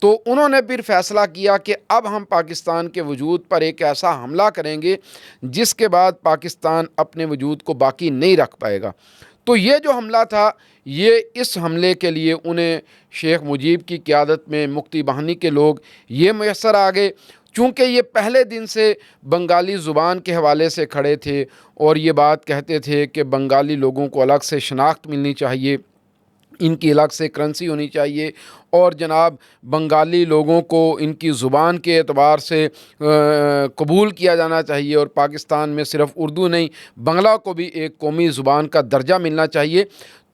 تو انہوں نے پھر فیصلہ کیا کہ اب ہم پاکستان کے وجود پر ایک ایسا حملہ کریں گے جس کے بعد پاکستان اپنے وجود کو باقی نہیں رکھ پائے گا۔ تو یہ جو حملہ تھا، یہ اس حملے کے لیے انہیں شیخ مجیب کی قیادت میں مکتی باہنی کے لوگ یہ میسر آ گئے، چونکہ یہ پہلے دن سے بنگالی زبان کے حوالے سے کھڑے تھے اور یہ بات کہتے تھے کہ بنگالی لوگوں کو الگ سے شناخت ملنی چاہیے، ان کی الگ سے کرنسی ہونی چاہیے، اور جناب بنگالی لوگوں کو ان کی زبان کے اعتبار سے قبول کیا جانا چاہیے، اور پاکستان میں صرف اردو نہیں بنگلہ کو بھی ایک قومی زبان کا درجہ ملنا چاہیے۔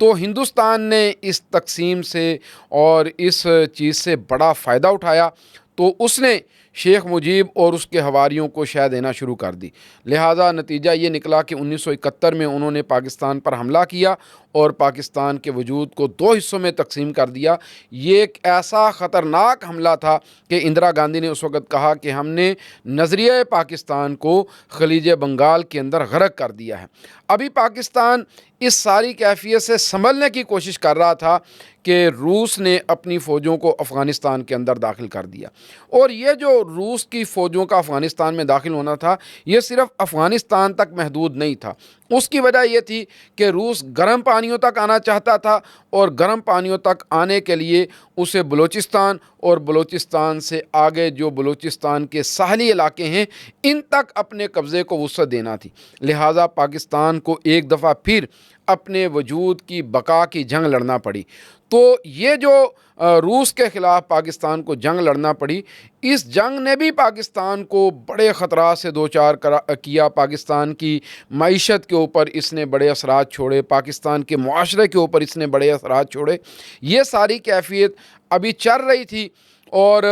تو ہندوستان نے اس تقسیم سے اور اس چیز سے بڑا فائدہ اٹھایا، تو اس نے شیخ مجیب اور اس کے حواریوں کو شہ دینا شروع کر دی۔ لہٰذا نتیجہ یہ نکلا کہ 1971 میں انہوں نے پاکستان پر حملہ کیا اور پاکستان کے وجود کو دو حصوں میں تقسیم کر دیا۔ یہ ایک ایسا خطرناک حملہ تھا کہ اندرا گاندھی نے اس وقت کہا کہ ہم نے نظریہ پاکستان کو خلیج بنگال کے اندر غرق کر دیا ہے۔ ابھی پاکستان اس ساری کیفیت سے سنبھلنے کی کوشش کر رہا تھا کہ روس نے اپنی فوجوں کو افغانستان کے اندر داخل کر دیا، اور یہ جو روس کی فوجوں کا افغانستان میں داخل ہونا تھا، یہ صرف افغانستان تک محدود نہیں تھا۔ اس کی وجہ یہ تھی کہ روس گرم پانیوں تک آنا چاہتا تھا، اور گرم پانیوں تک آنے کے لیے اسے بلوچستان اور بلوچستان سے آگے جو بلوچستان کے ساحلی علاقے ہیں ان تک اپنے قبضے کو وسعت دینا تھی۔ لہٰذا پاکستان کو ایک دفعہ پھر اپنے وجود کی بقا کی جنگ لڑنا پڑی۔ تو یہ جو روس کے خلاف پاکستان کو جنگ لڑنا پڑی، اس جنگ نے بھی پاکستان کو بڑے خطرات سے دوچار کیا۔ پاکستان کی معیشت کے اوپر اس نے بڑے اثرات چھوڑے، پاکستان کے معاشرے کے اوپر اس نے بڑے اثرات چھوڑے۔ یہ ساری کیفیت ابھی چل رہی تھی، اور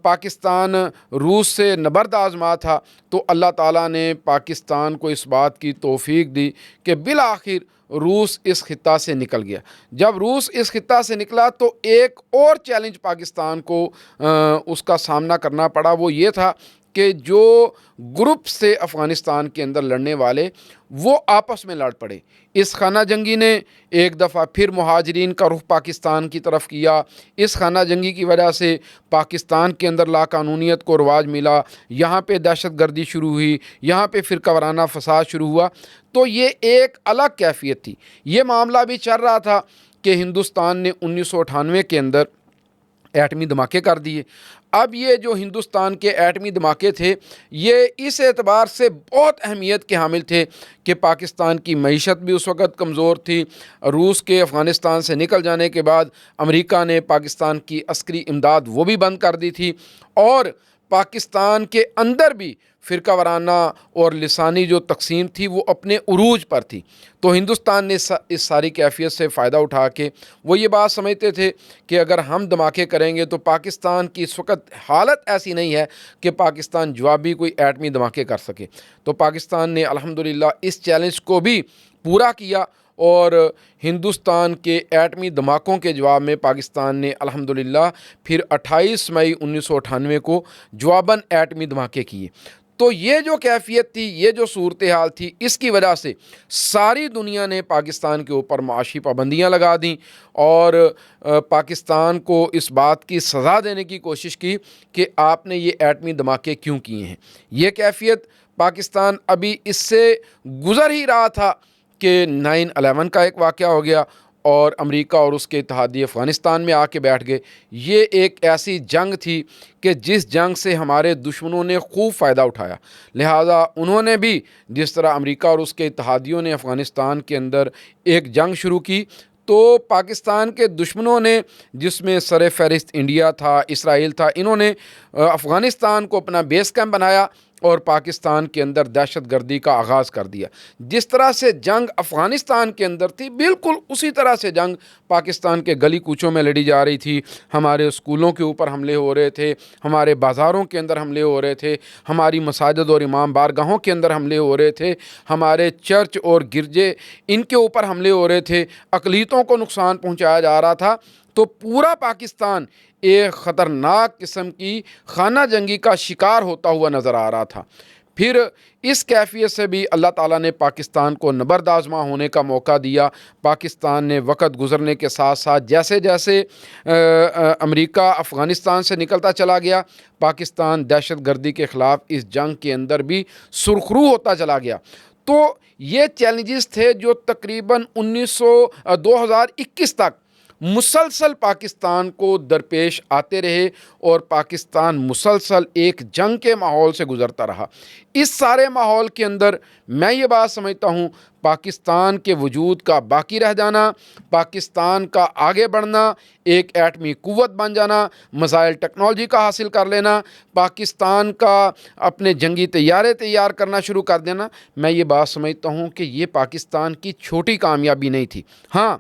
پاکستان روس سے نبرد آزما تھا، تو اللہ تعالیٰ نے پاکستان کو اس بات کی توفیق دی کہ بالآخر روس اس خطہ سے نکل گیا۔ جب روس اس خطہ سے نکلا تو ایک اور چیلنج پاکستان کو اس کا سامنا کرنا پڑا، وہ یہ تھا کہ جو گروپ سے افغانستان کے اندر لڑنے والے وہ آپس میں لڑ پڑے۔ اس خانہ جنگی نے ایک دفعہ پھر مہاجرین کا رخ پاکستان کی طرف کیا۔ اس خانہ جنگی کی وجہ سے پاکستان کے اندر لاقانونیت کو رواج ملا، یہاں پہ دہشت گردی شروع ہوئی، یہاں پہ فرقہ وارانہ فساد شروع ہوا۔ تو یہ ایک الگ کیفیت تھی۔ یہ معاملہ بھی چل رہا تھا کہ ہندوستان نے 1998 کے اندر ایٹمی دھماکے کر دیے۔ اب یہ جو ہندوستان کے ایٹمی دھماکے تھے، یہ اس اعتبار سے بہت اہمیت کے حامل تھے کہ پاکستان کی معیشت بھی اس وقت کمزور تھی۔ روس کے افغانستان سے نکل جانے کے بعد امریکہ نے پاکستان کی عسکری امداد وہ بھی بند کر دی تھی، اور پاکستان کے اندر بھی فرقہ وارانہ اور لسانی جو تقسیم تھی وہ اپنے عروج پر تھی۔ تو ہندوستان نے اس ساری کیفیت سے فائدہ اٹھا کے وہ یہ بات سمجھتے تھے کہ اگر ہم دھماکے کریں گے تو پاکستان کی اس وقت حالت ایسی نہیں ہے کہ پاکستان جوابی کوئی ایٹمی دھماکے کر سکے۔ تو پاکستان نے الحمدللہ اس چیلنج کو بھی پورا کیا، اور ہندوستان کے ایٹمی دھماکوں کے جواب میں پاکستان نے الحمدللہ پھر 28 مئی 1998 کو جواباً ایٹمی دھماکے کیے۔ تو یہ جو کیفیت تھی، یہ جو صورتحال تھی، اس کی وجہ سے ساری دنیا نے پاکستان کے اوپر معاشی پابندیاں لگا دیں، اور پاکستان کو اس بات کی سزا دینے کی کوشش کی کہ آپ نے یہ ایٹمی دھماکے کیوں کیے ہیں۔ یہ کیفیت پاکستان ابھی اس سے گزر ہی رہا تھا کہ 9/11 کا ایک واقعہ ہو گیا، اور امریکہ اور اس کے اتحادی افغانستان میں آ کے بیٹھ گئے۔ یہ ایک ایسی جنگ تھی کہ جس جنگ سے ہمارے دشمنوں نے خوب فائدہ اٹھایا، لہٰذا انہوں نے بھی جس طرح امریکہ اور اس کے اتحادیوں نے افغانستان کے اندر ایک جنگ شروع کی، تو پاکستان کے دشمنوں نے، جس میں سر فہرست انڈیا تھا، اسرائیل تھا، انہوں نے افغانستان کو اپنا بیس کیمپ بنایا اور پاکستان کے اندر دہشت گردی کا آغاز کر دیا۔ جس طرح سے جنگ افغانستان کے اندر تھی، بالکل اسی طرح سے جنگ پاکستان کے گلی کوچوں میں لڑی جا رہی تھی۔ ہمارے اسکولوں کے اوپر حملے ہو رہے تھے، ہمارے بازاروں کے اندر حملے ہو رہے تھے، ہماری مساجد اور امام بارگاہوں کے اندر حملے ہو رہے تھے، ہمارے چرچ اور گرجے ان کے اوپر حملے ہو رہے تھے، اقلیتوں کو نقصان پہنچایا جا رہا تھا۔ تو پورا پاکستان ایک خطرناک قسم کی خانہ جنگی کا شکار ہوتا ہوا نظر آ رہا تھا۔ پھر اس کیفیت سے بھی اللہ تعالیٰ نے پاکستان کو نبرد آزما ہونے کا موقع دیا۔ پاکستان نے وقت گزرنے کے ساتھ ساتھ جیسے جیسے امریکہ افغانستان سے نکلتا چلا گیا، پاکستان دہشت گردی کے خلاف اس جنگ کے اندر بھی سرخرو ہوتا چلا گیا۔ تو یہ چیلنجز تھے جو تقریباً 2021 تک مسلسل پاکستان کو درپیش آتے رہے، اور پاکستان مسلسل ایک جنگ کے ماحول سے گزرتا رہا۔ اس سارے ماحول کے اندر میں یہ بات سمجھتا ہوں، پاکستان کے وجود کا باقی رہ جانا، پاکستان کا آگے بڑھنا، ایک ایٹمی قوت بن جانا، میزائل ٹیکنالوجی کا حاصل کر لینا، پاکستان کا اپنے جنگی طیارے تیار کرنا شروع کر دینا، میں یہ بات سمجھتا ہوں کہ یہ پاکستان کی چھوٹی کامیابی نہیں تھی۔ ہاں،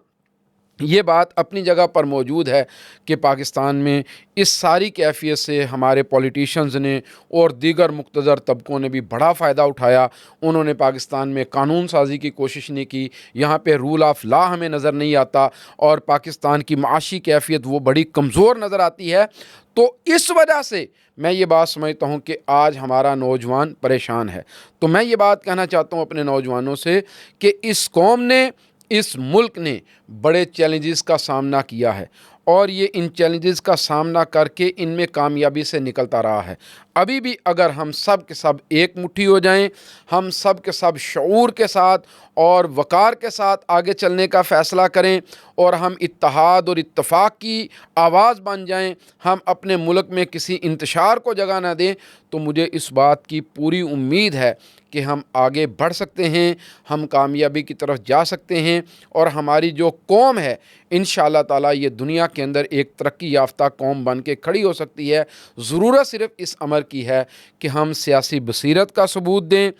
یہ بات اپنی جگہ پر موجود ہے کہ پاکستان میں اس ساری کیفیت سے ہمارے پولیٹیشنز نے اور دیگر مقتدر طبقوں نے بھی بڑا فائدہ اٹھایا۔ انہوں نے پاکستان میں قانون سازی کی کوشش نہیں کی، یہاں پہ رول آف لا ہمیں نظر نہیں آتا، اور پاکستان کی معاشی کیفیت وہ بڑی کمزور نظر آتی ہے۔ تو اس وجہ سے میں یہ بات سمجھتا ہوں کہ آج ہمارا نوجوان پریشان ہے۔ تو میں یہ بات کہنا چاہتا ہوں اپنے نوجوانوں سے کہ اس قوم نے، اس ملک نے بڑے چیلنجز کا سامنا کیا ہے، اور یہ ان چیلنجز کا سامنا کر کے ان میں کامیابی سے نکلتا رہا ہے۔ ابھی بھی اگر ہم سب کے سب ایک مٹھی ہو جائیں، ہم سب کے سب شعور کے ساتھ اور وقار کے ساتھ آگے چلنے کا فیصلہ کریں، اور ہم اتحاد اور اتفاق کی آواز بن جائیں، ہم اپنے ملک میں کسی انتشار کو جگہ نہ دیں، تو مجھے اس بات کی پوری امید ہے کہ ہم آگے بڑھ سکتے ہیں، ہم کامیابی کی طرف جا سکتے ہیں، اور ہماری جو قوم ہے انشاءاللہ تعالیٰ یہ دنیا کے اندر ایک ترقی یافتہ قوم بن کے کھڑی ہو سکتی ہے۔ ضرورت صرف اس امر کی ہے کہ ہم سیاسی بصیرت کا ثبوت دیں،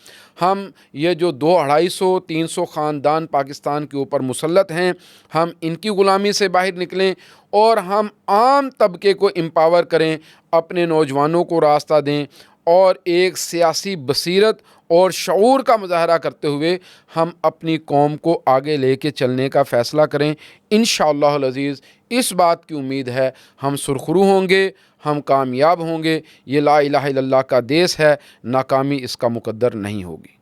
ہم یہ جو 200-250-300 خاندان پاکستان کے اوپر مسلط ہیں، ہم ان کی غلامی سے باہر نکلیں، اور ہم عام طبقے کو امپاور کریں، اپنے نوجوانوں کو راستہ دیں، اور ایک سیاسی بصیرت اور شعور کا مظاہرہ کرتے ہوئے ہم اپنی قوم کو آگے لے کے چلنے کا فیصلہ کریں۔ انشاءاللہ العزیز اس بات کی امید ہے ہم سرخرو ہوں گے، ہم کامیاب ہوں گے۔ یہ لا الہ الا اللہ کا دیس ہے، ناکامی اس کا مقدر نہیں ہوگی۔